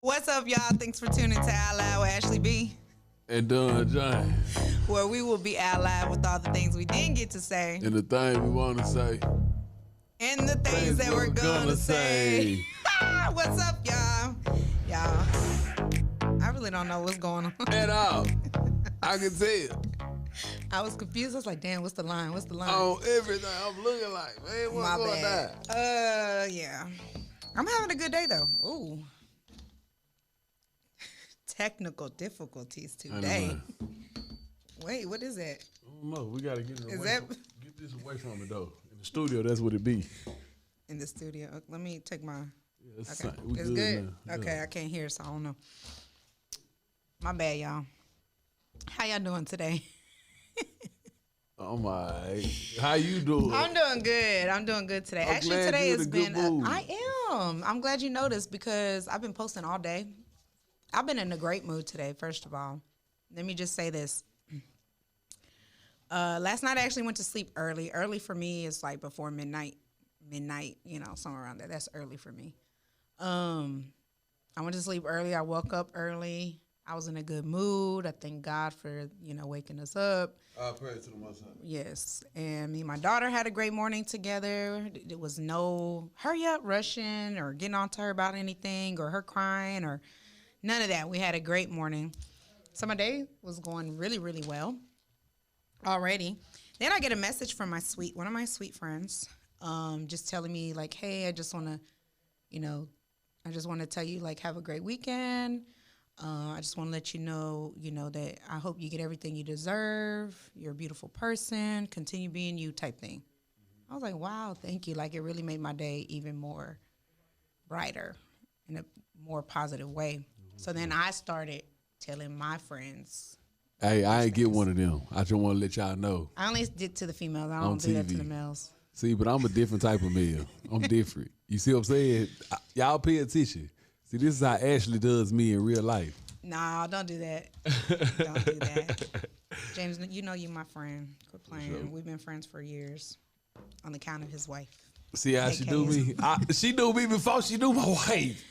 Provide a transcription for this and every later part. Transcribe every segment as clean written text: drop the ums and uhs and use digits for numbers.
What's up, y'all? Thanks for tuning to Out Loud with Ashley B, And John. where we will be out loud with all the things we didn't get to say And the thing we want to say. and the things that we're gonna say. What's up, y'all? Y'all, I really don't know what's going on. At all. I can tell. I was confused. I was like, damn, what's the line? What's the line? On everything. I'm looking like, man, what's My going bad. on? Yeah. I'm having a good day, though. Ooh. Technical difficulties today. Wait, what is that? I don't know. We got to get it Is away. that Get this away from it, though. In the studio, that's what it be. in the studio? Let me take my. Yeah, it's Okay, we it's good. good. Now. Okay, Yeah. I can't hear, so I don't know. My bad, y'all. How y'all doing today? Oh, my. How you doing? I'm doing good. I'm doing good today. I'm Actually, glad today you in has a good been. mood. I am. I'm glad you noticed because I've been posting all day. I've been in a great mood today. First of all, let me just say this. Last night I actually went to sleep early. Early for me is like before midnight. Midnight, somewhere around there. That's early for me. I went to sleep early. I woke up early. I was in a good mood. I thank God for waking us up. I pray to the Most High. Yes, and me and my daughter had a great morning together. There was no hurry up, rushing, or getting on to her about anything, or her crying, or none of that. We had a great morning. So my day was going really, really well already. Then I get a message from one of my sweet friends, just telling me like, hey, I just want to tell you like, have a great weekend. I just want to let you know, that I hope you get everything you deserve. You're a beautiful person. Continue being you type thing. I was like, wow, thank you. Like, it really made my day even more brighter in a more positive way. So then I started telling my friends. Hey, I ain't get one of them. I just want to let y'all know. I only did to the females. I On don't do that to TV. the males. See, but I'm a different type of male. I'm different. You see what I'm saying? Y'all pay attention. See, this is how Ashley does me in real life. No, don't do that. Don't do that. James, you're my friend. Quit playing. Sure. We've been friends for years on the count of his wife. See how she do AKs. me? She knew me before she knew my wife.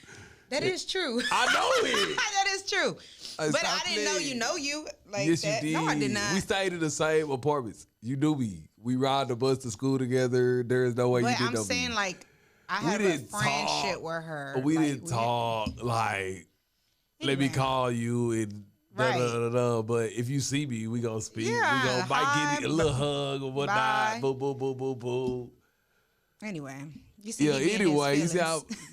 That is true. I know it. That is true. But Stop I didn't know playing. you like Yes, that. you did. No, I did not. We stayed in the same apartments. You knew me. We ride the bus to school together. There is no way you But didn't I'm know saying me. like I We have a didn't friendship talk. with her. We Like, didn't talk like, let me Anyway. call you and Right. da-da-da-da. But if you see me, we gonna speak. Yeah, We gonna might hi, get a little hug or whatnot. bye. Boo, boo, boo, boo, boo. Anyway, you see Yeah, me being anyway, you his see how feelings.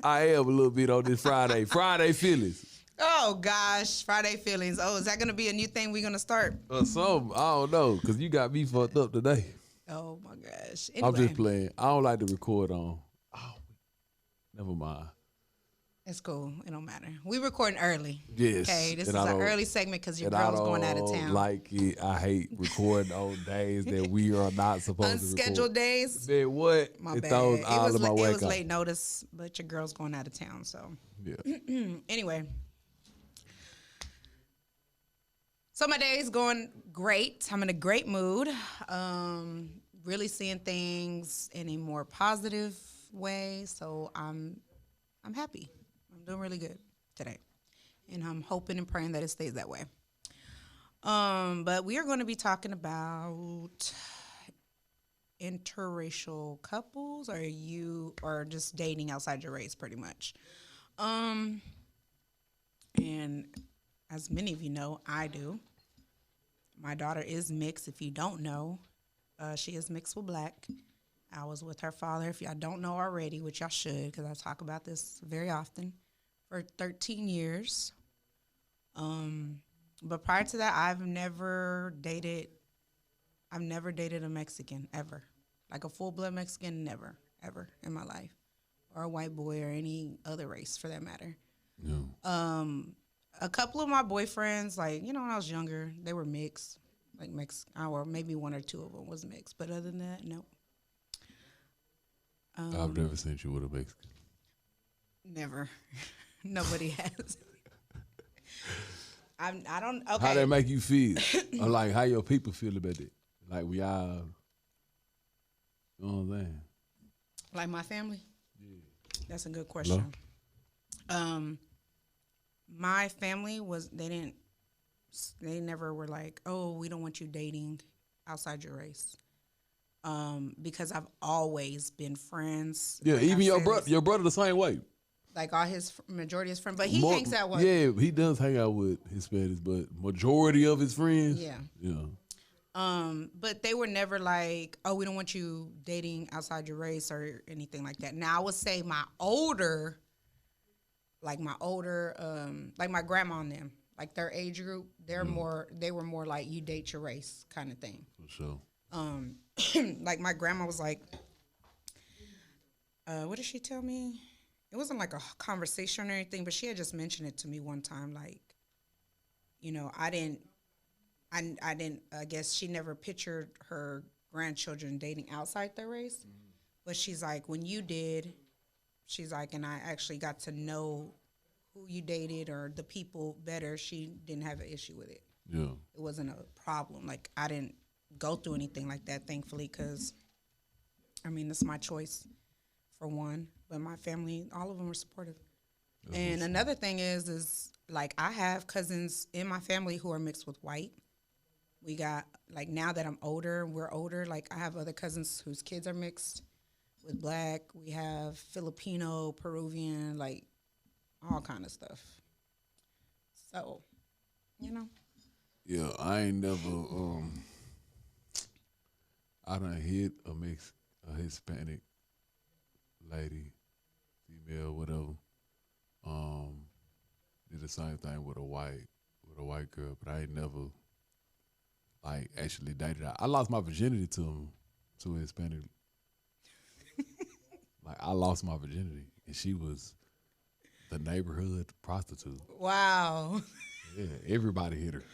I am a little bit on this Friday. Friday feelings. Oh gosh, Friday feelings. Oh, is that gonna be a new thing we're gonna start? Or something. I don't know. Because you got me fucked up today. Oh my gosh. I'm Anyway, just playing. I don't like to record on. Oh, never mind. it's cool. It don't matter. We recording early. Yes. Okay, this is and I an don't- early segment because your and I girl's going out of don't town. like it. I hate recording on days that we are not supposed to record. Unscheduled days. Then what? My it bad. throws all of my It whack was off. late notice, but your girl's going out of town. So Yeah. anyway, so my day is going great. I'm in a great mood. Really seeing things in a more positive way. So I'm happy. I'm doing really good today, and I'm hoping and praying that it stays that way. But we are going to be talking about interracial couples, or just dating outside your race, pretty much. And as many of you know, I do. My daughter is mixed. If you don't know, she is mixed with black. I was with her father, if y'all don't know already, which y'all should, because I talk about this very often, for 13 years. But prior to that, I've never dated a Mexican, ever. Like a full-blood Mexican, never, ever in my life. Or a white boy or any other race, for that matter. Yeah. A couple of my boyfriends, like, when I was younger, they were mixed. Like or maybe one or two of them was mixed. But other than that, no. I've never seen you with a Mexican. Never. Nobody has. I don't, okay. How that make you feel? Or like how your people feel about it? Like we all, you know what I'm saying? Like my family? Yeah. That's a good question. My family they never were like, oh, we don't want you dating outside your race. Because I've always been friends. Yeah, like even your brother the same way. Like all his majority of his friends, but he hangs out with. Yeah, he does hang out with Hispanics, but majority of his friends. Yeah. But they were never like, oh, we don't want you dating outside your race or anything like that. Now I would say like my grandma and them, like their age group, they were more like you date your race kind of thing. For sure. Like my grandma was like, what did she tell me? It wasn't like a conversation or anything, but she had just mentioned it to me one time. Like, I guess she never pictured her grandchildren dating outside their race. Mm-hmm. But she's like, when you did, she's like, and I actually got to know who you dated or the people better. She didn't have an issue with it. Yeah. It wasn't a problem. Like, I didn't go through anything like that, thankfully, because, it's my choice, for one. But my family, all of them were supportive. And another thing is like I have cousins in my family who are mixed with white. We got, like, now that we're older, like I have other cousins whose kids are mixed with black. We have Filipino, Peruvian, like all kind of stuff. So, Yeah, I ain't never, I done hit a Hispanic lady, female, whatever. Did the same thing with a white girl, but I ain't never like actually dated her. I lost my virginity to a Hispanic. Like I lost my virginity, and she was the neighborhood prostitute. Wow. Yeah, everybody hit her.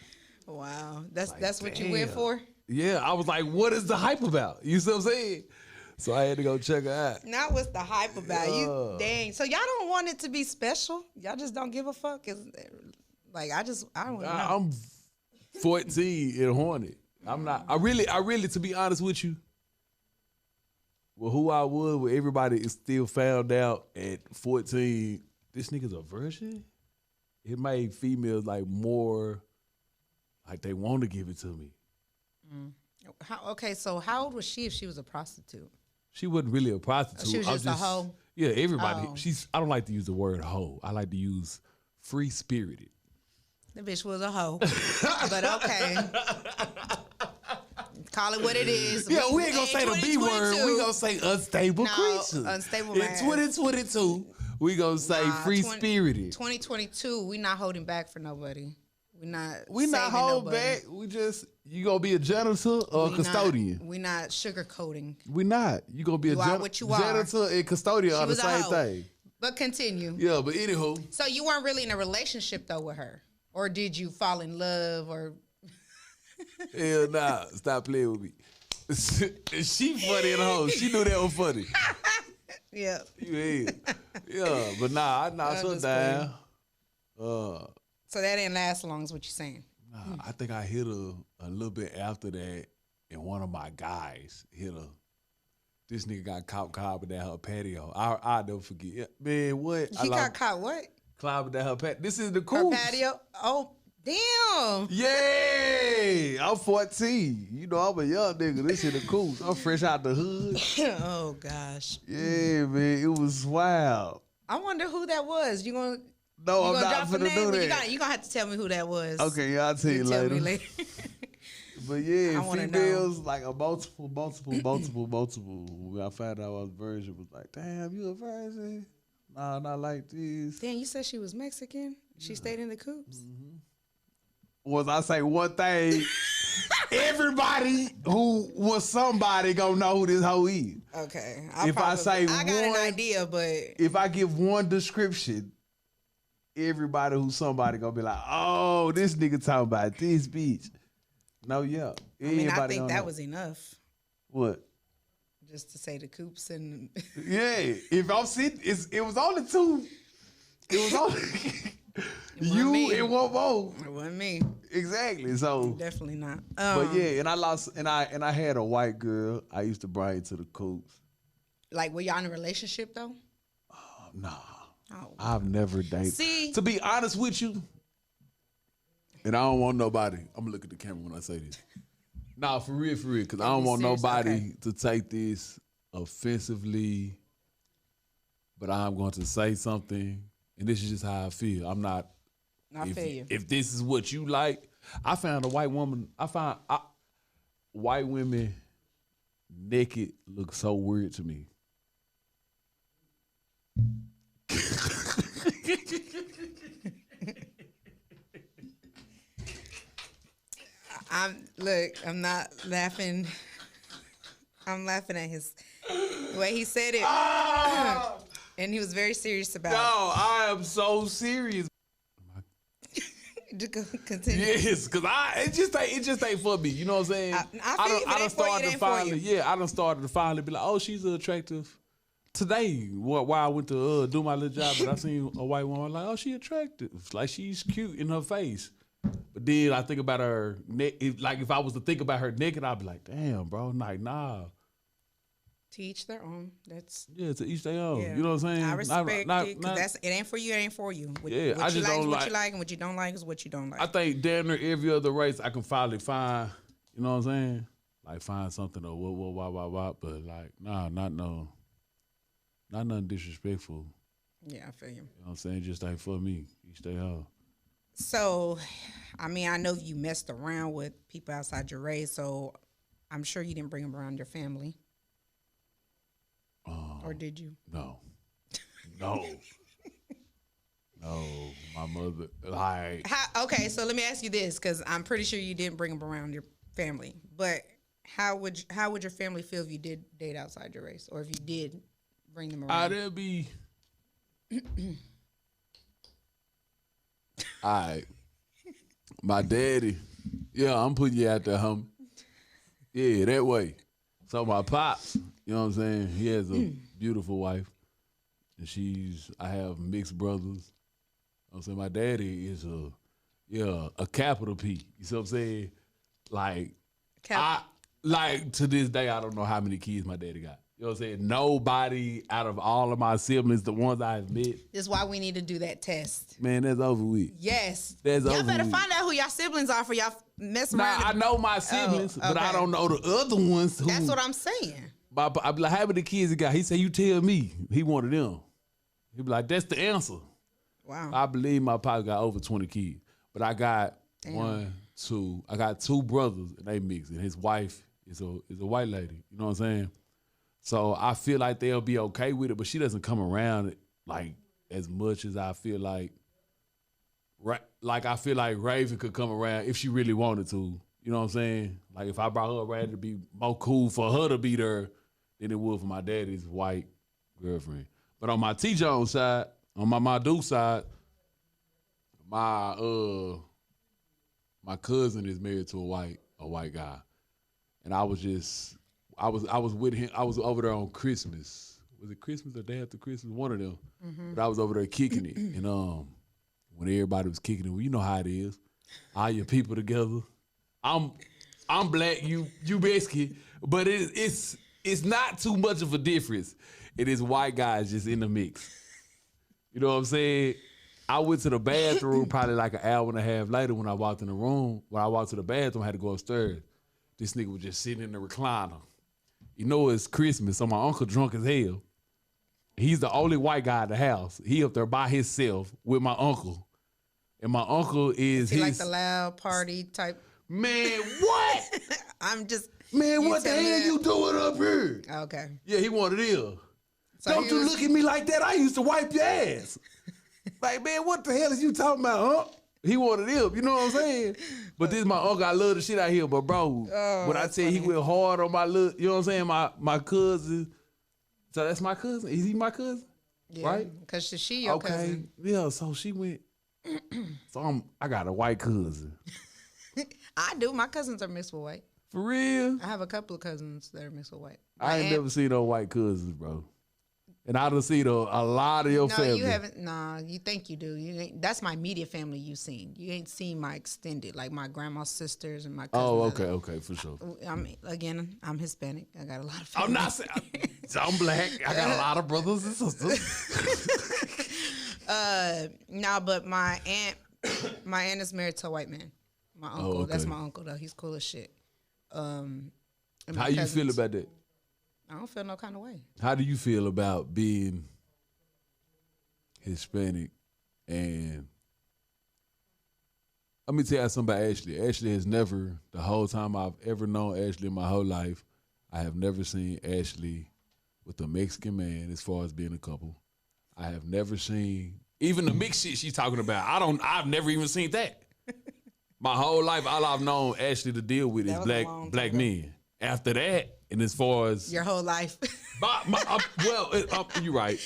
Wow, that's what you went for? Yeah, I was like, what is the hype about? You see what I'm saying? So I had to go check her out. Not what's the hype about. You dang. So y'all don't want it to be special? Y'all just don't give a fuck? I don't know. I'm 14 and horny. I'm not. I really, to be honest with you, well, who I was, where everybody is still found out at 14, this nigga's a virgin? It made females like more, like they want to give it to me. So how old was she if she was a prostitute? She wasn't really a prostitute. She was just a hoe? Yeah, everybody. I don't like to use the word hoe. I like to use free-spirited. The bitch was a hoe. But okay. Call it what it is. Yeah, we ain't gonna say the B word. We gonna say unstable creature. Unstable man. In 2022, we gonna say free-spirited. 2022, we not holding back for nobody. We not holding back. We just, you gonna be a janitor or a custodian. We not sugarcoating. We not. You gonna be a janitor and custodian are the same thing. But continue. Yeah, but anywho. So you weren't really in a relationship though with her? Or did you fall in love or? Hell nah. Stop playing with me. She funny in the hole. She knew that was funny. Yeah. Yeah, but nah, I knocked her down. So that didn't last long, is what you're saying? Nah, I think I hit her a little bit after that, and one of my guys hit her. This nigga got caught climbing down her patio. I'll never forget. Man, what? He got caught what? Climbing down her patio. This is the cool. Her patio? Oh, damn. Yay! I'm 14. You know, I'm a young nigga. This is the cool. I'm fresh out the hood. Oh, gosh. Yeah, man. It was wild. I wonder who that was. No, I'm not finna do that. You're going to have to tell me who that was. Okay, yeah, I'll tell you later. Tell me later. But yeah, females, like a multiple. When I found out I was a virgin, was like, damn, you a virgin? Nah, not like this. Damn, you said she was Mexican? She stayed in the coops? Mm-hmm. Was I say one thing, everybody who was somebody gonna know who this hoe is. Okay. I got an idea, but if I give one description, everybody who's somebody gonna be like, oh, this nigga talking about this bitch. No, yeah. I think that was enough. What? Just to say the coops and yeah. If I'm sitting, it was only two. It was only you and one more. It wasn't me. Exactly. So definitely not. But yeah, and I lost, and I had a white girl I used to bring to the coops. Like, were y'all in a relationship though? Nah. Oh, I've never dated. See? To be honest with you, and I don't want nobody. I'm gonna look at the camera when I say this. Nah, for real, because I don't want serious, nobody okay. to take this offensively. But I'm going to say something, and this is just how I feel. I'm not. I feel you. If this is what you like, I found a white woman. White women naked look so weird to me. I'm not laughing. I'm laughing at the way he said it. And he was very serious about No, I am so serious. it. Continue. Yes, because it just ain't for me. You know what I'm saying? I feel I done started to finally. Yeah, I done started to finally be like, oh, she's attractive. Today, while I went to do my little job, but I seen a white woman like, oh, she attractive. Like she's cute in her face. But then I think about her neck. If I was to think about her naked, I'd be like, damn, bro, like nah. To each their own. That's to each their own. yeah. You know what I'm saying? I respect it because it ain't for you. It ain't for you. What I what just you like don't is what like. you like, and what you don't like is what you don't like. I think damn near every other race I can finally find. You know what I'm saying? Like find something or what. But like nah, not nothing disrespectful. Yeah, I feel you. You know what I'm saying? Just ain't for me. Each their own. So, I mean, I know you messed around with people outside your race, so I'm sure you didn't bring them around your family. Or did you? No. No, my mother. Like, okay, so let me ask you this, because I'm pretty sure you didn't bring them around your family. But how would your family feel if you did date outside your race, or if you did bring them around? That'd be. All right. My daddy. Yeah, I'm putting you out there, homie. Yeah, that way. So my pops, you know what I'm saying? He has a beautiful wife. And I have mixed brothers. You know what I'm saying? My daddy is a capital P. You see what I'm saying? Like, to this day, I don't know how many kids my daddy got. You know what I'm saying? Nobody out of all of my siblings, the ones I've met. This is why we need to do that test. Man, that's over with. Yes. That's y'all over better with. find out who y'all siblings are for y'all mess around. Nah, I know my siblings, but I don't know the other ones. That's what I'm saying. I be like, how many kids he got? He said, you tell me. He wanted them. He be like, that's the answer. Wow. I believe my pop got over 20 kids. But I got I got two brothers, and they mixed. And his wife is a white lady. You know what I'm saying? So I feel like they'll be okay with it, but she doesn't come around like as much as I feel like. Right, like I feel like Raven could come around if she really wanted to. You know what I'm saying? Like if I brought her around, it'd be more cool for her to be there than it would for my daddy's white girlfriend. But on my T Jones side, on my Madu side, my cousin is married to a white guy, and I was with him. I was over there on Christmas. Was it Christmas or day after Christmas? One of them. Mm-hmm. But I was over there kicking it, and when everybody was kicking it, well, you know how it is. All your people together. I'm black, you Mexican, but it's not too much of a difference. It is white guys just in the mix. You know what I'm saying? I went to the bathroom probably like an hour and a half later when I walked in the room. When I walked to the bathroom, I had to go upstairs. This nigga was just sitting in the recliner. You know it's Christmas, so my uncle drunk as hell. He's the only white guy in the house. He up there by himself with my uncle. And my uncle is he like the loud party type? Man, what? I'm just... Man, what the hell you doing up here? Okay. Yeah, he wanted it. So don't you look at me like that. I used to wipe your ass. Like, man, what the hell is you talking about, huh? He wanted it. You know what I'm saying? But this is my uncle. I love the shit out here. But, bro, when I tell you he went hard on my little... You know what I'm saying? My cousin... So that's my cousin? Is he my cousin? Yeah, right? Because she your cousin. Yeah, so she went... So I got a white cousin. I do. My cousins are mixed with white. For real? I have a couple of cousins that are mixed with white. I ain't never seen no white cousins, bro. And I done seen a lot of your No, family. you haven't. Nah, you think you do. You ain't, that's my immediate family you seen. You ain't seen my extended, like my grandma's sisters and my cousins. Okay, for sure. I'm Hispanic. I got a lot of I'm family. not saying I'm black. I got a lot of brothers and sisters. No, but my aunt is married to a white man. My uncle. okay. That's my uncle though. He's cool as shit. And my How you feel cousins, about that? I don't feel no kind of way. How do you feel about being Hispanic? And let me tell you something about Ashley. Ashley has never, the whole time I've ever known Ashley in my whole life, I have never seen Ashley with a Mexican man as far as being a couple. I have never seen, even the mixed shit she's talking about, I've never even seen that. My whole life, all I've known Ashley to deal with is black men. After that, and as far as Your whole life. you're right.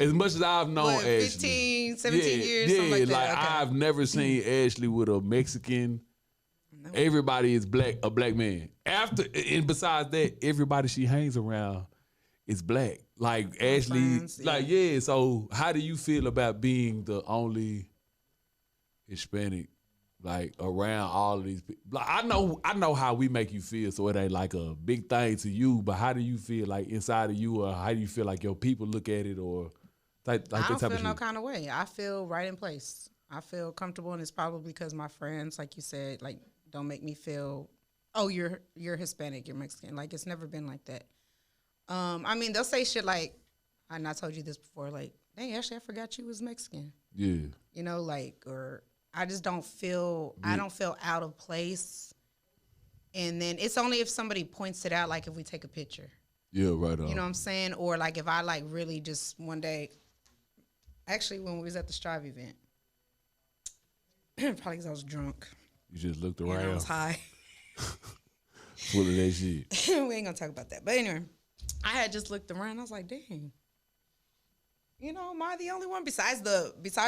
As much as I've known What, Ashley, 15, 17 years, something like that. Okay. I've never seen Ashley with a Mexican. No. Everybody is a black man. And besides that, everybody she hangs around is black. Like Ashley, friends, yeah. So how do you feel about being the only Hispanic? Like around all of these people, like I know how we make you feel, so it ain't like a big thing to you. But how do you feel like inside of you, or how do you feel like your people look at it, or like I don't that type feel of no shit? kind of way. I feel right in place. I feel comfortable, and it's probably because my friends, like you said, like don't make me feel, oh, you're Hispanic, you're Mexican. Like it's never been like that. I mean, they'll say shit like, and I told you this before, like, dang, actually, I forgot you was Mexican. Yeah, You know, like, or I just don't feel, I don't feel out of place. And then it's only if somebody points it out, like if we take a picture. yeah, right on. You know what I'm saying? Or like if I like really just one day, actually when we was at the Strive event, probably because I was drunk. You just looked And I around, was high. full of that shit. We ain't gonna talk about that. But anyway, I had just looked around. I was like, dang. You know, am I the only one besides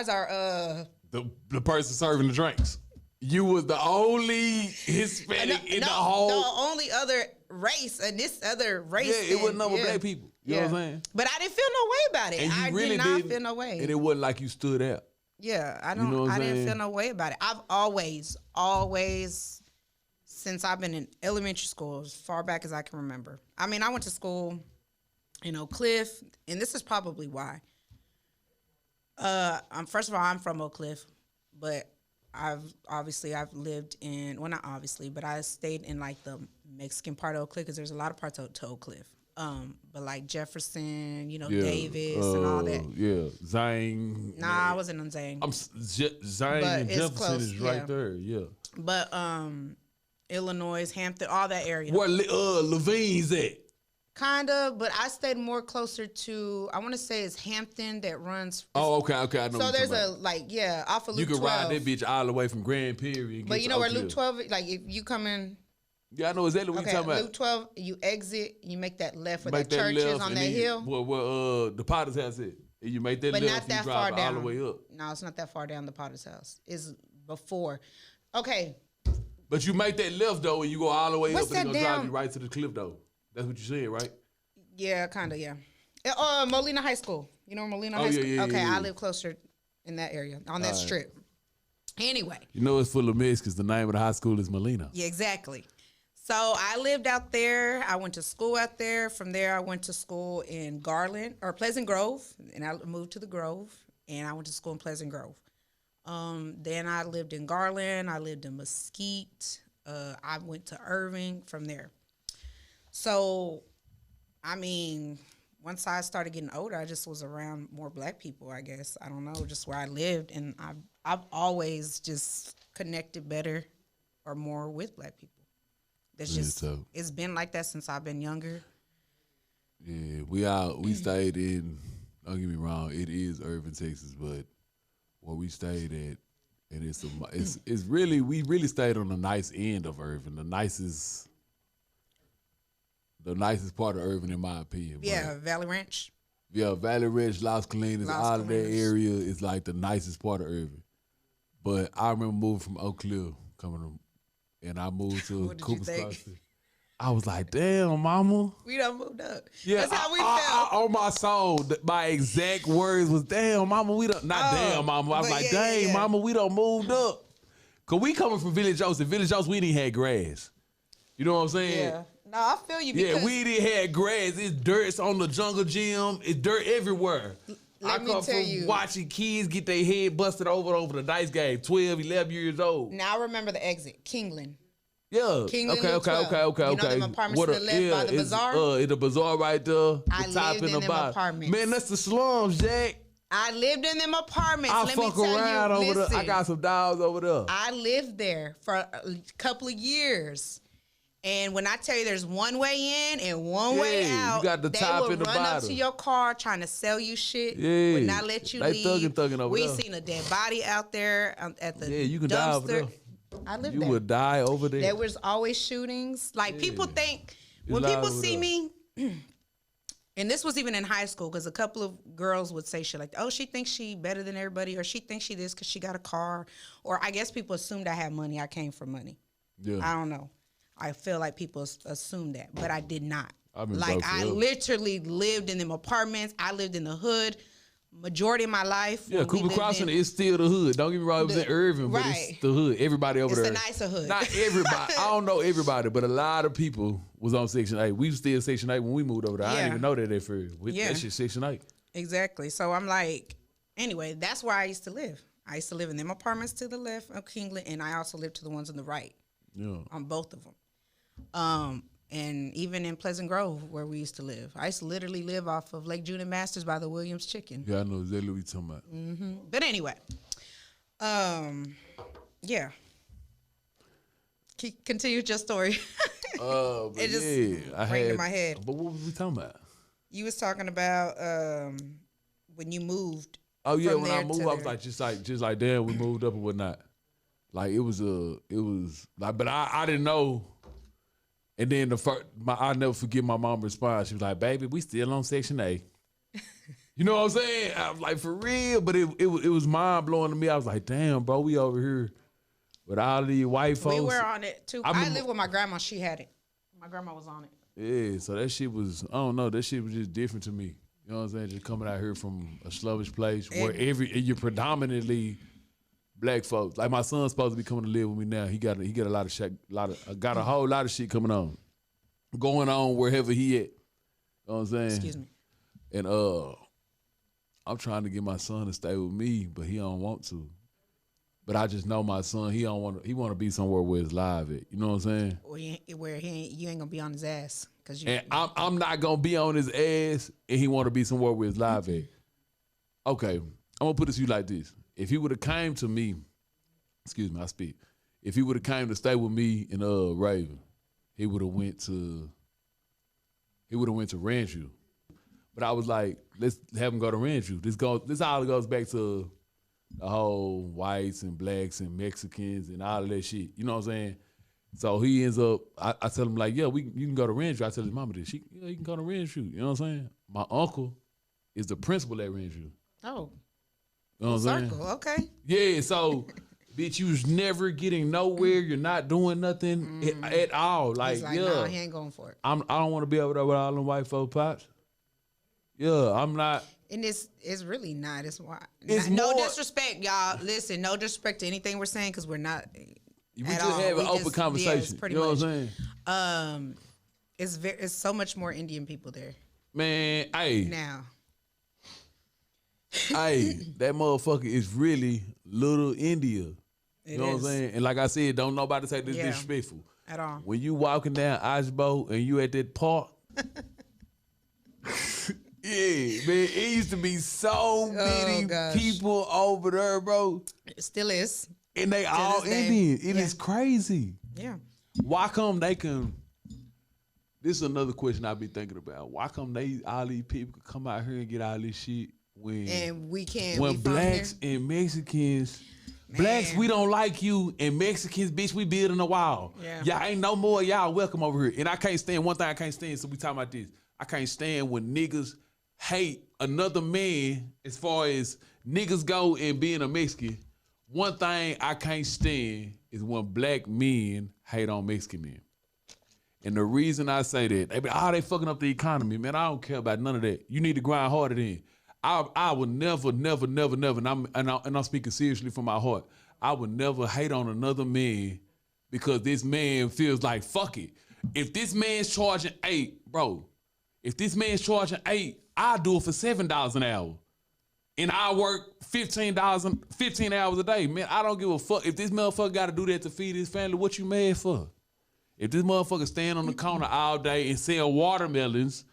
our The person serving the drinks. You was the only Hispanic in the whole. The only other race, and this other race. Yeah, it wasn't no black people. You know what I'm saying? But I didn't feel no way about it. And you I really did not didn't, feel no way. And it wasn't like you stood out. Yeah, I know what I'm didn't saying? feel no way about it. I've always, since I've been in elementary school, as far back as I can remember. I mean, I went to school in Oak Cliff, and this is probably why. First of all, I'm from Oak Cliff, but I've lived in, well, not obviously, but I stayed in like the Mexican part of Oak Cliff because there's a lot of parts to Oak Cliff. But like Jefferson, Davis and all that. Yeah, Zane. Nah, I wasn't on Zane. Zane But and it's Jefferson close, is right yeah. there. Yeah. But Illinois, Hampton, all that area. Where Levine's at? Kind of, but I stayed more closer to, I want to say it's Hampton that runs. Oh, okay. I know. So what you're there's talking about. off of You Loop can 12. ride that bitch all the way from Grand Prairie. And But get you to know where Oak Loop Cliff. 12, like if you come in. Yeah, I know exactly what Okay, you're talking about. Loop 12, you exit, you make that left where Make that church is left, on and that then hill. Where the Potter's house is. And you make that But left, not you that drive far all down. the way up. No, it's not that far down the Potter's house. It's before. Okay. But you make that left though, and you go all the way What's up, and that it's gonna drive down- you right to the cliff though. That's what you said, right? Yeah, kind of, yeah. Molina High School. You know Molina High yeah, School? yeah, Okay, yeah. I live closer in that area, on that strip. Anyway. You know it's full of mess because the name of the high school is Molina. Yeah, exactly. So I lived out there. I went to school out there. From there, I went to school in Pleasant Grove, and I moved to the Grove, and I went to school in Pleasant Grove. Then I lived in Garland. I lived in Mesquite. I went to Irving from there. So, I mean, once I started getting older, I just was around more black people, I guess. I don't know, just where I lived, and I've always just connected better or more with black people. That's just, it's been like that since I've been younger. Yeah, we stayed in, don't get me wrong, it is Irving, Texas, but where we stayed at, and it's really, we really stayed on the nice end of Irving, the nicest part of Irving in my opinion. Yeah, Valley Ranch. Yeah, Valley Ranch, Las Colinas, all of that Colinas. area is like the nicest part of Irving. But I remember moving from Oak Cliff, and I moved to What did you Cooper's think? Crossing. I was like, damn, mama. We done moved up. Yeah, That's how we felt. On my soul, my exact words was, damn, mama, we done, not damn, mama. I was like, dang, mama, we done moved up. Because we coming from Village Oaks. In Village Oaks, we didn't have grass. You know what I'm saying? Yeah. No, I feel you. Because we didn't have grass. It's dirt. It's on the jungle gym. It's dirt everywhere. Let me tell you. Watching kids get their head busted over the dice game, 12, 11 years old. Now I remember the exit, Kingland. Yeah. Kingland Okay. You know them apartments to the left by the bazaar? In the bazaar right there. I lived in them apartments. Man, that's the slums, Jack. I lived in them apartments. I fuck around over there. I got some dogs over there. I lived there for a couple of years. And when I tell you there's one way in and one way out, you got the top and the run up bottom. to your car trying to sell you shit. Yeah. Would not let you leave. Thugging over we there. seen a dead body out there at the you can die over dumpster. there. I lived You there. would die over there. There was always shootings. Like people think when people see me, and this was even in high school, because a couple of girls would say shit like, "Oh, she thinks she better than everybody," or "She thinks she this because she got a car," or I guess people assumed I had money. I came from money. Yeah. I don't know. I feel like people assumed that, but I did not. Like I literally lived in them apartments. I lived in the hood. Majority of my life. Yeah, Cooper Crossing is still the hood. Don't get me wrong, it was in Irving, but it's the hood. Everybody over there. It's a nicer hood. Not everybody. I don't know everybody, but a lot of people was on Section 8. We was still Section 8 when we moved over there. I didn't even know that at first. That shit Section 8. Exactly. So I'm like, anyway, that's where I used to live. I used to live in them apartments to the left of Kingland, and I also lived to the ones on the right. Yeah. On both of them. And even in Pleasant Grove, where we used to live, I used to literally live off of Lake June and Masters by the Williams Chicken. Yeah, I know exactly what you're talking about. Mm-hmm. But anyway, yeah. Continue your story. It just I ran in my head. But what was we talking about? You was talking about when you moved. Oh yeah, when I moved, I was just like, damn, we moved up and whatnot. Like it was like, but I didn't know. And then I'll never forget my mom's response. She was like, "Baby, we still on Section A." You know what I'm saying? I was like, for real, but it was mind blowing to me. I was like, damn, bro, we over here with all these white folks. We were on it too. I lived with my grandma. She had it. My grandma was on it. Yeah, so that shit was, I don't know, that shit was just different to me. You know what I'm saying? Just coming out here from a slowish place where you're predominantly black folks. Like my son's supposed to be coming to live with me now. He got a lot of shit, got a whole lot of shit going on wherever he at. You know what I'm saying? Excuse me. And I'm trying to get my son to stay with me, but he don't want to. But I just know my son, he want to be somewhere where it's live at. You know what I'm saying? You ain't gonna be on his ass I'm not gonna be on his ass, and he want to be somewhere where it's live at. Okay, I'm gonna put it to you like this: if he would have came to me, excuse me, I speak. If he would have came to stay with me in Raven, he would have went to Ranchview. But I was like, let's have him go to Ranchview. This all goes back to the whole whites and blacks and Mexicans and all of that shit. You know what I'm saying? So he ends up, I tell him like, yeah, you can go to Ranchview. I tell his mama this. He can go to Ranchview. You know what I'm saying? My uncle is the principal at Ranchview. Oh. You know what I'm saying? Okay. Yeah, so bitch, you was never getting nowhere. You're not doing nothing at all. Like, nah, he ain't going for it. I don't want to be over there with all them white folk pops. Yeah, I'm not. And it's really not. It's why. It's no disrespect, y'all. Listen, no disrespect to anything we're saying because we're not. We just have an open conversation. Pretty you know much. What I'm saying? It's so much more Indian people there. Man, hey. Now. Hey, that motherfucker is really little India. You know what I'm saying? And like I said, don't nobody say this disrespectful. At all. When you walking down Oshbo and you at that park. Yeah, man, it used to be so many people over there, bro. It still is. And they all Indian. It is crazy. Yeah. Why come they can? This is another question I be thinking about. Why come all these people can come out here and get all this shit and we can't? When blacks and Mexicans, blacks we don't like you, and Mexicans, bitch, we building a wall. Yeah. Y'all ain't no more. Y'all welcome over here. And I can't stand one thing. I can't stand. So we talking about this. I can't stand when niggas hate another man as far as niggas go and being a Mexican. One thing I can't stand is when black men hate on Mexican men. And the reason I say that, they be, they fucking up the economy, man. I don't care about none of that. You need to grind harder then. I would never, and I'm speaking seriously from my heart. I would never hate on another man because this man feels like, fuck it. If this man's charging $8, bro, if this man's charging $8, I'll do it for $7 an hour. And I work 15 hours a day. Man, I don't give a fuck. If this motherfucker got to do that to feed his family, what you mad for? If this motherfucker stand on the corner all day and sell watermelons,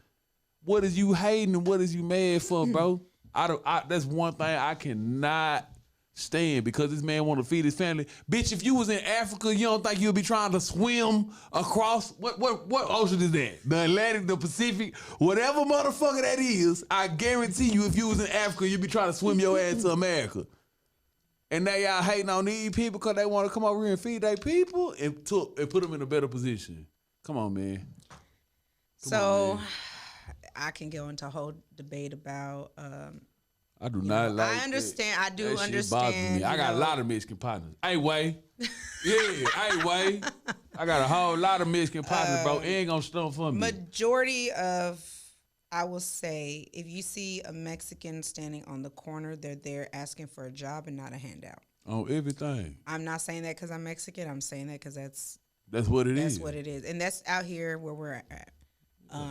what is you hating and what is you mad for, bro? That's one thing I cannot stand because this man want to feed his family. Bitch, if you was in Africa, you don't think you'll be trying to swim across what ocean is that? The Atlantic, the Pacific, whatever motherfucker that is. I guarantee you, if you was in Africa, you'd be trying to swim your ass to America. And now y'all hating on these people because they want to come over here and feed their people and put them in a better position. Come on, man. I can go into a whole debate about. I do not like. I understand. That. I do that understand. Shit bothers me. I got a lot of Mexican partners. Hey, Way. Yeah, hey, Way. I got a whole lot of Mexican partners, bro. It ain't gonna stump for me. Majority of, I will say, if you see a Mexican standing on the corner, they're there asking for a job and not a handout. On everything. I'm not saying that because I'm Mexican. I'm saying that because that's what it is. That's what it is, and that's out here where we're at.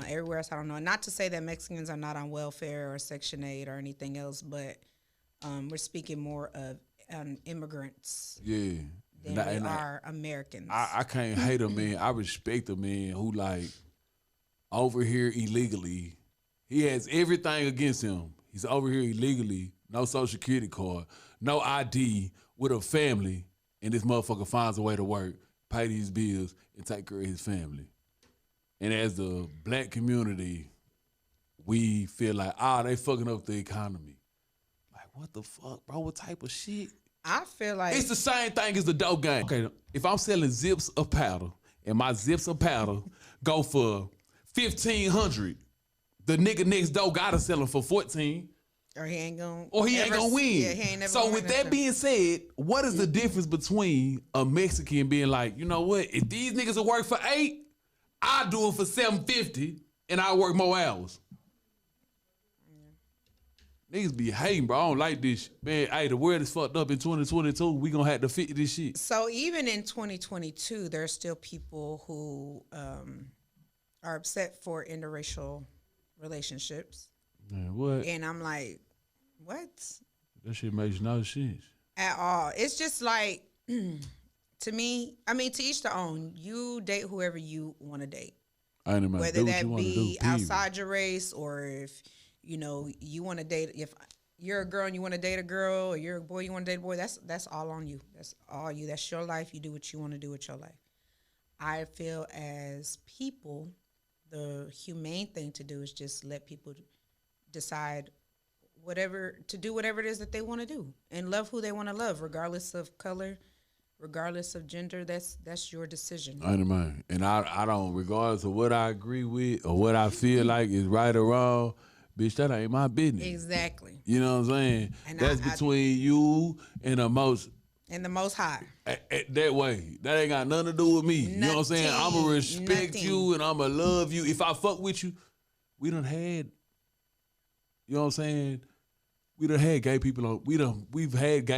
Everywhere else, I don't know. Not to say that Mexicans are not on welfare or Section 8 or anything else, but we're speaking more of immigrants than we are Americans. I can't hate a man. I respect a man who, like, over here illegally. He has everything against him. He's over here illegally, no social security card, no ID, with a family, and this motherfucker finds a way to work, pay these bills, and take care of his family. And as the black community, we feel like, they fucking up the economy. Like, what the fuck, bro? What type of shit? I feel like it's the same thing as the dope game. Okay, if I'm selling zips of powder and my zips of powder go for $1,500, the nigga next door gotta sell them for $14. Or he ain't gonna win. Yeah, he ain't never so with that being said, what is the difference between a Mexican being like, you know what? If these niggas will work for $8, I do it for $7.50 and I work more hours. Niggas be hating, bro. I don't like this shit. Man, hey, the world is fucked up in 2022. We gonna have to fit this shit. So even in 2022, there are still people who are upset for interracial relationships. Man, what? And I'm like, what? That shit makes no sense. At all. It's just like, to me, I mean, to each their own. You date whoever you want to date. Whether that be outside your race or if, you want to date. If you're a girl and you want to date a girl, or you're a boy, you want to date a boy, that's all on you. That's all you. That's your life. You do what you want to do with your life. I feel as people, the humane thing to do is just let people decide whatever it is that they want to do and love who they want to love, regardless of color, regardless of gender. That's your decision. I mind. And I don't, regardless of what I agree with or what I feel like is right or wrong, bitch, that ain't my business. Exactly. You know what I'm saying? And that's between you and the Most High. That way. That ain't got nothing to do with me. You know what I'm saying? I'm going to respect you and I'm going to love you. If I fuck with you, we done had, you know what I'm saying? We done had gay people on, we've had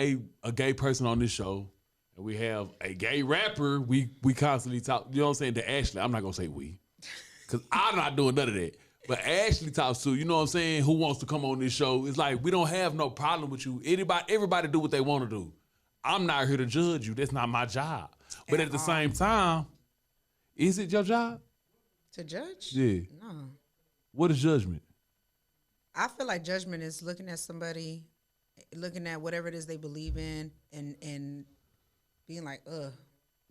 a gay person on this show, and we have a gay rapper we constantly talk, you know what I'm saying, to Ashley. I'm not going to say we, because I'm not doing none of that. But Ashley talks to, you know what I'm saying, who wants to come on this show. It's like, we don't have no problem with you. Everybody do what they want to do. I'm not here to judge you. That's not my job. But at the same time, is it your job? To judge? Yeah. No. What is judgment? I feel like judgment is looking at somebody, looking at whatever it is they believe in, and being like, ugh.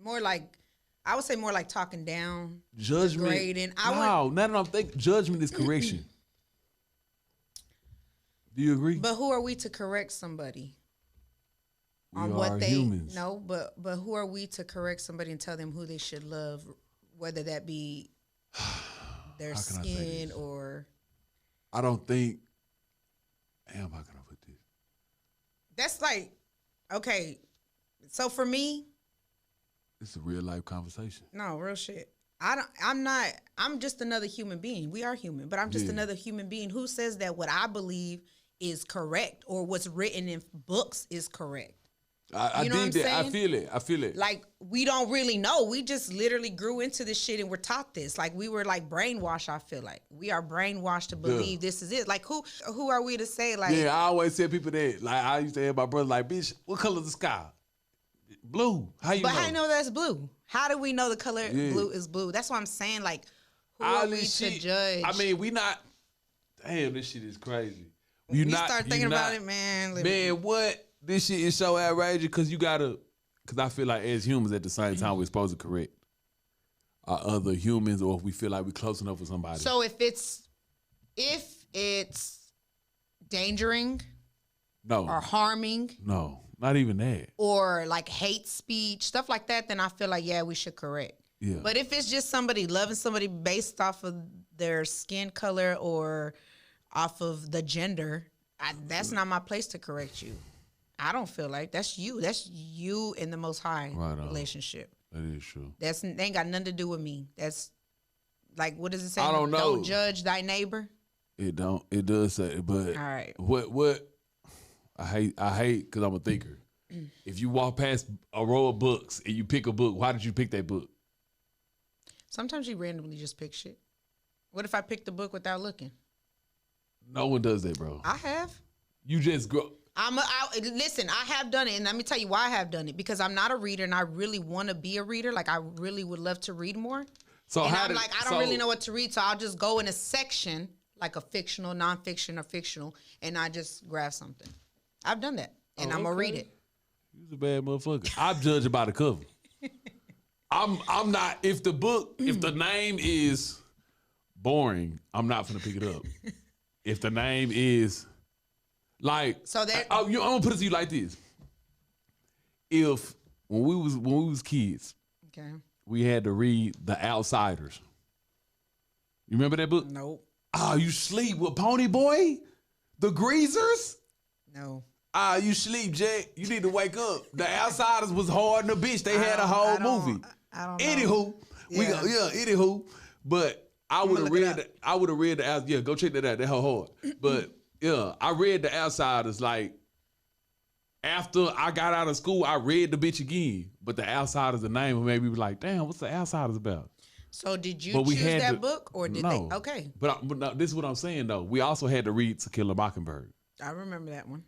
More like, I would say more like talking down. Judgment. Degrading. Now that I'm thinking, judgment is correction. Do you agree? But who are we to correct somebody? We are humans. No, but who are we to correct somebody and tell them who they should love, whether that be their skin or... I don't think... Damn, how can I put this? That's like, okay, so for me... It's a real life conversation. No, real shit. I'm just another human being. We are human, but I'm just another human being. Who says that what I believe is correct or what's written in books is correct? I dig that. I feel it. Like, we don't really know. We just literally grew into this shit and we're taught this. Like, we were like brainwashed, I feel like. We are brainwashed to believe this is it. Like, who are we to say, like... Yeah, I always tell people that. Like, I used to have my brother like, bitch, what color is the sky? Blue. How you know? But how you know that's blue? How do we know the color blue is blue? That's what I'm saying. Like, who are we to judge? I mean, we not... Damn, this shit is crazy. We start thinking about it, man. Man, what? This shit is so outrageous because you gotta, because I feel like as humans at the same time we're supposed to correct our other humans, or if we feel like we're close enough with somebody. So if it's endangering, no, or harming, no, not even that, or like hate speech, stuff like that, then I feel like we should correct. Yeah. But if it's just somebody loving somebody based off of their skin color or off of the gender, that's not my place to correct you. I don't feel like that's you. That's you in the Most High relationship. That is true. They ain't got nothing to do with me. That's like, what does it say? I don't know. Don't judge thy neighbor. It don't. It does say, but all right. What? I hate because I'm a thinker. If you walk past a row of books and you pick a book, why did you pick that book? Sometimes you randomly just pick shit. What if I pick the book without looking? No one does that, bro. I have. You just grow. Listen, I have done it, and let me tell you why I have done it. Because I'm not a reader, and I really want to be a reader. Like, I really would love to read more. So and I don't really know what to read, so I'll just go in a section, like a fictional, nonfiction, or fictional, and I just grab something. I've done that, and I'm going to read it. You're a bad motherfucker. I'm judging by the cover. I'm not, if the name is boring, I'm not finna pick it up. If the name is... Like, so I'm gonna put it to you like this: if when we was kids, we had to read The Outsiders. You remember that book? Nope. Oh, you sleep with Pony Boy, The Greasers? No. Ah, you sleep, Jack. You need to wake up. The Outsiders was hard in the bitch. They had a whole movie. I don't know. Anywho, but I would have read. Go check that out. That whole hard, but. Yeah, I read The Outsiders, like, after I got out of school, I read the bitch again. But The Outsiders, the name, and maybe we were like, damn, what's The Outsiders about? So did you choose that book, or did they? Okay. But this is what I'm saying, though. We also had to read To Kill a Mockingbird. I remember that one.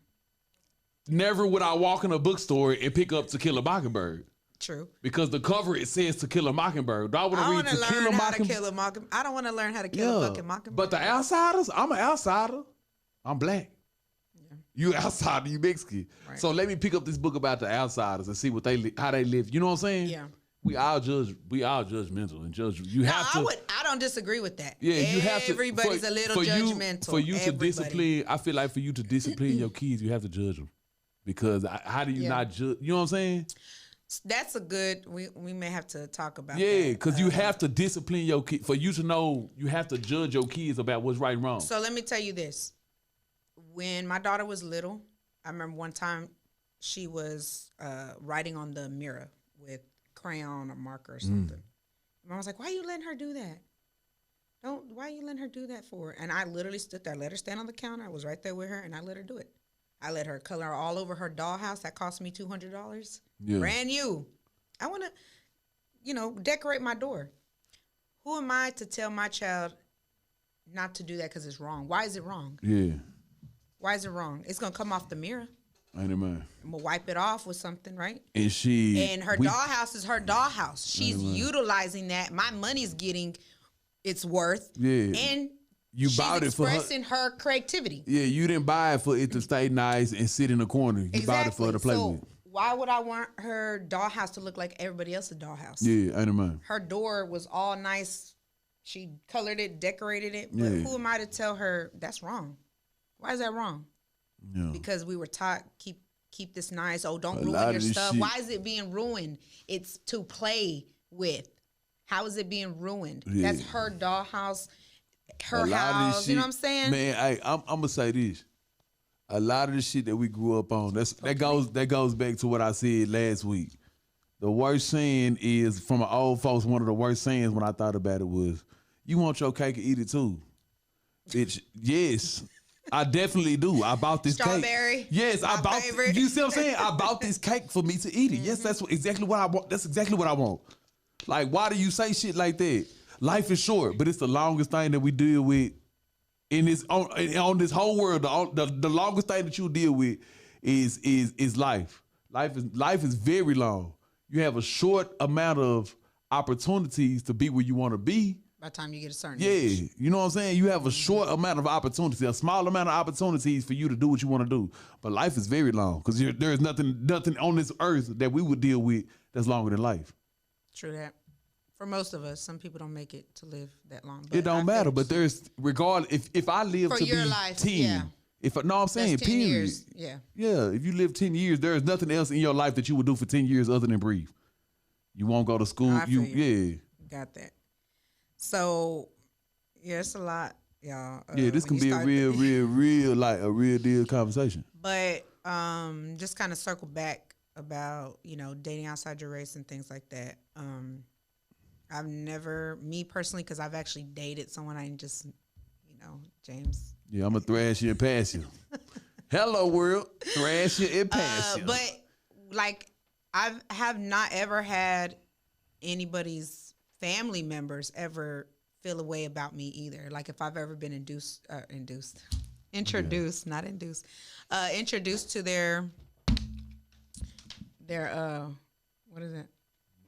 Never would I walk in a bookstore and pick up To Kill a Mockingbird. True. Because the cover, it says To Kill a Mockingbird. Do I want to read To Kill a Mockingbird? I don't want to learn how to kill a fucking mockingbird. But The Outsiders, I'm an outsider. I'm black. Yeah. You outsider, you Mexican. Right. So let me pick up this book about the outsiders and see what how they live. You know what I'm saying? Yeah. We all judgmental and judge. You have to. I don't disagree with that. Yeah, you have to. Everybody's a little judgmental. For you to discipline, I feel like for you to discipline your kids, you have to judge them. Because how do you not judge? You know what I'm saying? That's a good. We may have to talk about. Yeah, because you have to discipline your kids. For you to know, you have to judge your kids about what's right and wrong. So let me tell you this. When my daughter was little, I remember one time she was writing on the mirror with crayon or marker or something. Mom was like, why are you letting her do that? Why are you letting her do that for? And I literally stood there, let her stand on the counter. I was right there with her, and I let her do it. I let her color all over her dollhouse. That cost me $200. Yeah. Brand new. I want to, decorate my door. Who am I to tell my child not to do that because it's wrong? Why is it wrong? Yeah. Why is it wrong? It's going to come off the mirror. I know, man. I'm going to wipe it off with something, right? And her dollhouse is her dollhouse. She's utilizing that. My money's getting its worth. Yeah. And she's bought it for expressing her creativity. Yeah, you didn't buy it for it to stay nice and sit in the corner. You bought it for her to play with. Why would I want her dollhouse to look like everybody else's dollhouse? Yeah, I know, man. Her door was all nice. She colored it, decorated it. But who am I to tell her that's wrong? Why is that wrong? Yeah. Because we were taught keep this nice. Oh, don't ruin your stuff. Shit. Why is it being ruined? It's to play with. How is it being ruined? Yeah. That's her dollhouse, her house. You know what I'm saying? Man, I'm gonna say this. A lot of the shit that we grew up on, that goes back to what I said last week. The worst saying is from an old folks. One of the worst sayings when I thought about it was, "You want your cake and eat it too." Bitch, yes. I definitely do. I bought this Strawberry. cake. Yes, I bought. Favorite. You see what I'm saying? I bought this cake for me to eat it. Yes, that's exactly what I want. That's exactly what I want. Like, why do you say shit like that? Life is short, but it's the longest thing that we deal with in this on this whole world. The longest thing that you deal with is life. Life is very long. You have a short amount of opportunities to be where you want to be. By the time you get a certain age. You know what I'm saying? You have a short amount of opportunities, a small amount of opportunities for you to do what you want to do. But life is very long because there is nothing on this earth that we would deal with that's longer than life. True that. For most of us, some people don't make it to live that long. But It don't matter, but there's regardless. If I live for to your be life, 10, yeah. I'm saying, That's 10 period. years. Yeah. Yeah, if you live 10 years, there is nothing else in your life that you would do for 10 years other than breathe. You won't go to school. I feel you. Yeah. Got that. So, yeah, it's a lot, y'all. Yeah, this can be a real, like a real deal conversation. But just kind of circle back about, dating outside your race and things like that. I've never, me personally, because I've actually dated someone I just, James. Yeah, I'm going to thrash you and pass you. Hello, world. Thrash you and pass you. But, like, I have not ever had anybody's family members ever feel a way about me either. Like, if I've ever been introduced to their what is it?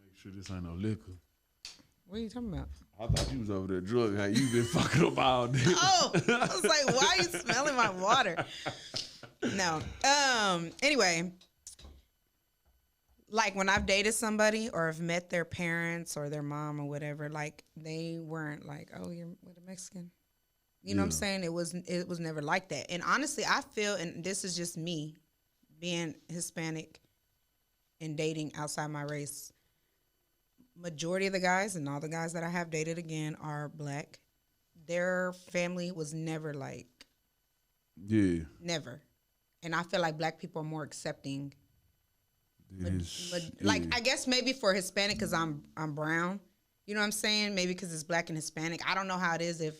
Make sure this ain't no liquor. What are you talking about? I thought you was over there drunk. How you been fucking up all day? Oh, I was like, why are you smelling my water? No. Anyway, like when I've dated somebody or have met their parents or their mom or whatever, like they weren't like, oh, you're with a Mexican. You know what I'm saying? It was never like that. And honestly, I feel, and this is just me being Hispanic and dating outside my race, majority of the guys and all the guys that I have dated again are black. Their family was never like, never. And I feel like black people are more accepting. I guess maybe for Hispanic because I'm brown. You know what I'm saying? Maybe because it's black and Hispanic. I don't know how it is if,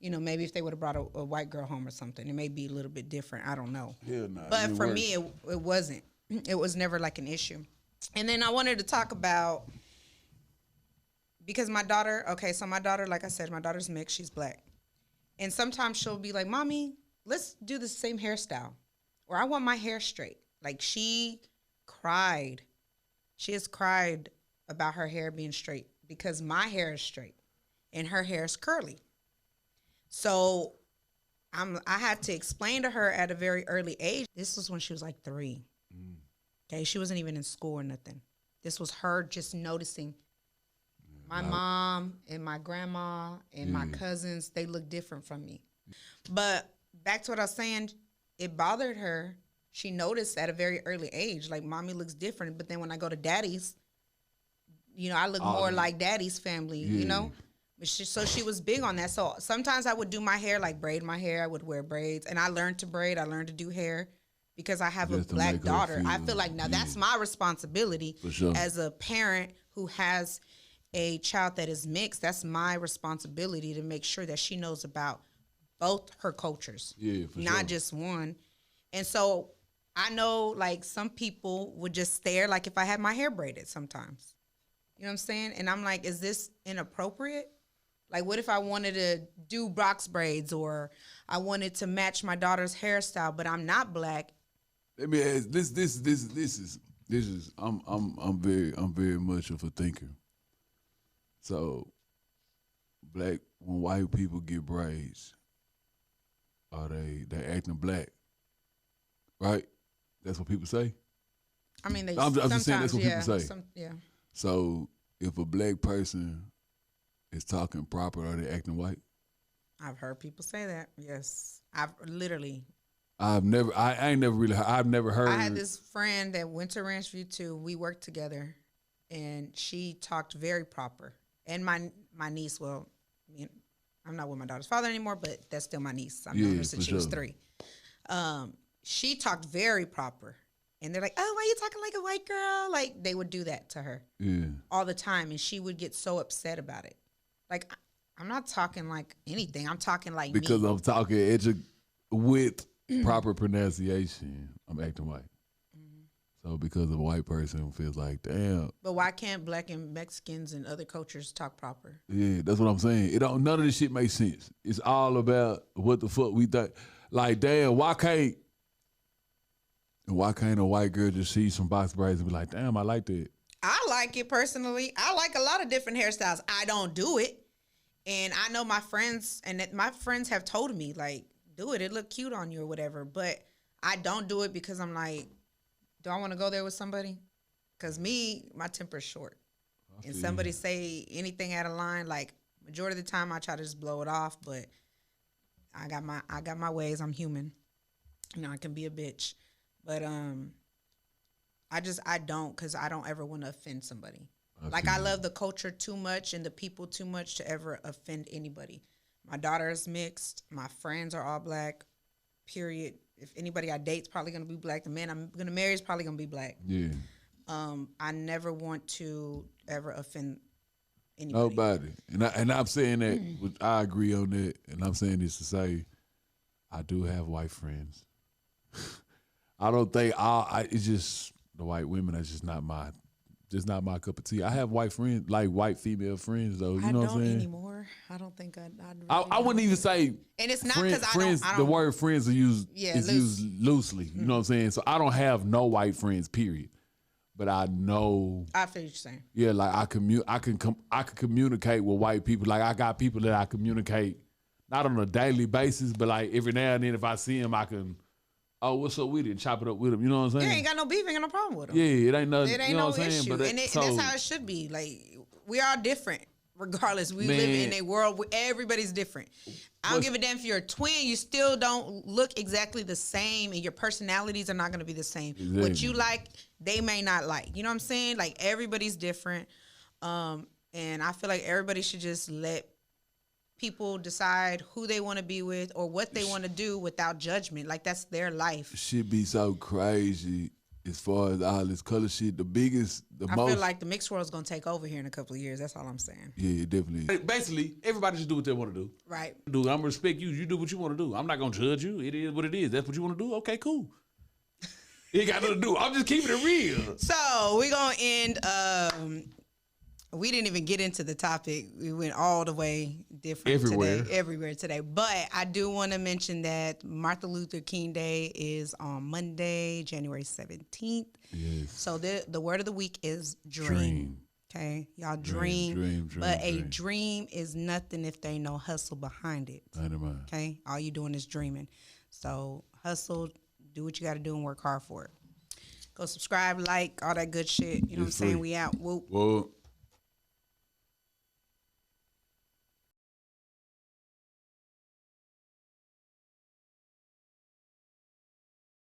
maybe if they would have brought a white girl home or something. It may be a little bit different. I don't know. Hell no. But for me, it wasn't. It was never like an issue. And then I wanted to talk about, because my daughter, like I said, my daughter's mixed. She's black. And sometimes she'll be like, Mommy, let's do the same hairstyle. Or I want my hair straight. Like she has cried about her hair being straight because my hair is straight and her hair is curly. So I had to explain to her at a very early age. This was when she was like 3. Okay, she wasn't even in school or nothing. This was her just noticing my mom and my grandma and my cousins, they look different from me. But back to what I was saying, it bothered her. She noticed at a very early age, like, Mommy looks different. But then when I go to Daddy's, I look more like Daddy's family, So she was big on that. So sometimes I would do my hair, like braid my hair. I would wear braids. And I learned to braid. I learned to do hair because I have a black daughter. I feel like now that's my responsibility as a parent who has a child that is mixed. That's my responsibility to make sure that she knows about both her cultures, not just one. And so I know, like, some people would just stare, like, if I had my hair braided sometimes. You know what I'm saying? And I'm like, is this inappropriate? Like, what if I wanted to do box braids or I wanted to match my daughter's hairstyle, but I'm not black? Let me ask, this is I'm very much of a thinker. So, when white people get braids, are they acting black? Right? That's what people say. I mean, I'm just saying that's what people say. Yeah. So if a black person is talking proper, are they acting white? I've heard people say that. Yes, I've never heard. I had this friend that went to Ranch View too. We worked together, and she talked very proper. And my niece, I'm not with my daughter's father anymore, but that's still my niece. I've known her since she was 3. She talked very proper. And they're like, oh, why are you talking like a white girl? Like, they would do that to her all the time. And she would get so upset about it. Like, I'm not talking like anything. I'm talking like because me. I'm talking with proper pronunciation. I'm acting white. So because a white person feels like, damn. But why can't black and Mexicans and other cultures talk proper? Yeah, that's what I'm saying. None of this shit makes sense. It's all about what the fuck we think. Like, damn, why can't a white girl just see some box braids and be like, damn, I like that? I like it personally. I like a lot of different hairstyles. I don't do it. And I know my friends, and my friends have told me, like, do it. It look cute on you or whatever. But I don't do it because I'm like, do I want to go there with somebody? Because my temper's short. And somebody say anything out of line, like, majority of the time I try to just blow it off. But I got my ways. I'm human. You know, I can be a bitch. But I don't, because I don't ever want to offend somebody. I love the culture too much and the people too much to ever offend anybody. My daughter is mixed. My friends are all black, period. If anybody I date's probably going to be black. The man I'm going to marry is probably going to be black. Yeah. I never want to ever offend anybody. Nobody. And I'm saying that, I agree on that. And I'm saying this to say, I do have white friends. I don't think it's just the white women. That's just not my cup of tea. I have white friends, like white female friends, though. You know what I'm saying? I don't anymore. I don't think I'd really I wouldn't even say. And it's not because friends. I don't. The word friends are used loose. used loosely. You know what I'm saying? So I don't have no white friends. Period. But I know. I feel what you're saying. Yeah, like I can communicate with white people. Like I got people that I communicate not on a daily basis, but like every now and then if I see them, I can. Oh, what's up with it? Chop it up with them. You know what I'm saying? You ain't got no beef, ain't got no problem with them. Yeah, it ain't nothing. It ain't you know no what I'm saying? issue. But and that's how it should be. Like, we are different, regardless. We live in a world where everybody's different. I don't give a damn if you're a twin. You still don't look exactly the same, and your personalities are not going to be the same. Exactly. What you like, they may not like. You know what I'm saying? Like, everybody's different. And I feel like everybody should just let people decide who they want to be with or what they want to do without judgment. Like, that's their life. Shit be so crazy as far as all this color shit. I feel like the mixed world's going to take over here in a couple of years. That's all I'm saying. Yeah, definitely. Basically, everybody just do what they want to do. Right. I'm going to respect you. You do what you want to do. I'm not going to judge you. It is what it is. That's what you want to do? Okay, cool. It ain't got nothing to do. I'm just keeping it real. So, we're going to end... we didn't even get into the topic. We went all the way different everywhere today. But I do want to mention that Martin Luther King Day is on Monday, January 17th. Yes. So the word of the week is dream. Okay? Y'all dream. But a dream is nothing if there ain't no hustle behind it. Okay? All you doing is dreaming. So hustle, do what you got to do and work hard for it. Go subscribe, like, all that good shit. You know what I'm saying? We out. Whoop. Whoa.